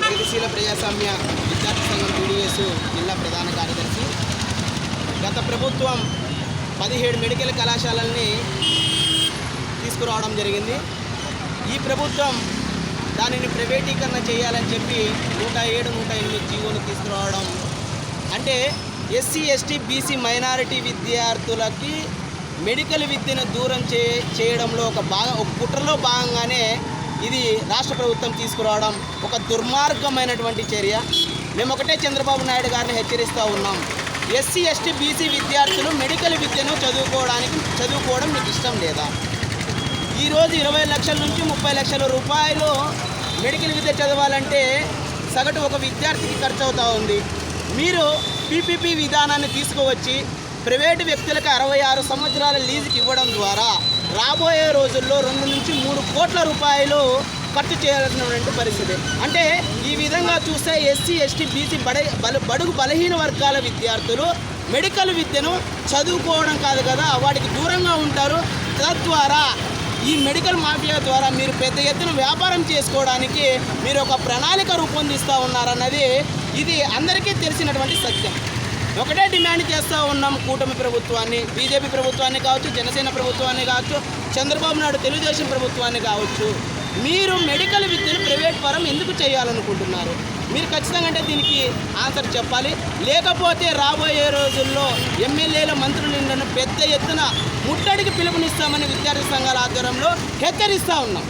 ప్రగతిశీల ప్రజాస్వామ్య విద్యార్థి సంఘం టీడీఎస్ జిల్లా ప్రధాన కార్యదర్శి. గత ప్రభుత్వం 17 మెడికల్ కళాశాలల్ని తీసుకురావడం జరిగింది. ఈ ప్రభుత్వం దానిని ప్రైవేటీకరణ చేయాలని చెప్పి 107, 108 జీవోలు తీసుకురావడం అంటే ఎస్సీ, ఎస్టీ, బీసీ మైనారిటీ విద్యార్థులకి మెడికల్ విద్యను దూరం చేయడంలో ఒక కుట్రలో భాగంగానే ఇది రాష్ట్ర ప్రభుత్వం తీసుకురావడం ఒక దుర్మార్గమైనటువంటి చర్య. మేము ఒకటే చంద్రబాబు నాయుడు గారిని హెచ్చరిస్తూ ఉన్నాం. ఎస్సీ, ఎస్టీ, బీసీ విద్యార్థులు మెడికల్ విద్యను చదువుకోవడం మీకు ఇష్టం లేదా? ఈరోజు 20 లక్షల నుంచి 30 లక్షల రూపాయలు మెడికల్ విద్య చదవాలంటే సగటు ఒక విద్యార్థికి ఖర్చు అవుతూ ఉంది. మీరు పీపీపీ విధానాన్ని తీసుకువచ్చి ప్రైవేటు వ్యక్తులకు 66 సంవత్సరాల లీజుకి ఇవ్వడం ద్వారా రాబోయే రోజుల్లో 2 నుంచి 3 కోట్ల రూపాయలు ఖర్చు చేయాల్సినటువంటి పరిస్థితి. అంటే ఈ విధంగా చూస్తే ఎస్సీ, ఎస్టీ, బీసీ బడుగు బలహీన వర్గాల విద్యార్థులు మెడికల్ విద్యను చదువుకోవడం కాదు కదా, వాటికి దూరంగా ఉంటారు. తద్వారా ఈ మెడికల్ మాఫియా ద్వారా మీరు పెద్ద ఎత్తున వ్యాపారం చేసుకోవడానికి మీరు ఒక ప్రణాళిక రూపొందిస్తూ ఉన్నారన్నది ఇది అందరికీ తెలిసినటువంటి సత్యం. ఒకటే డిమాండ్ చేస్తూ ఉన్నాం కూటమి ప్రభుత్వాన్ని, బీజేపీ ప్రభుత్వాన్ని కావచ్చు, జనసేన ప్రభుత్వాన్ని కావచ్చు, చంద్రబాబు నాయుడు తెలుగుదేశం ప్రభుత్వాన్ని కావచ్చు. మీరు మెడికల్ విద్యను ప్రైవేట్ పరం ఎందుకు చేయాలనుకుంటున్నారు? మీరు ఖచ్చితంగా అంటే దీనికి ఆన్సర్ చెప్పాలి. లేకపోతే రాబోయే రోజుల్లో ఎమ్మెల్యేల మంత్రులను పెద్ద ఎత్తున ముట్టడికి పిలుపునిస్తామని విద్యార్థి సంఘాల ఆధ్వర్యంలో హెచ్చరిస్తూ ఉన్నాం.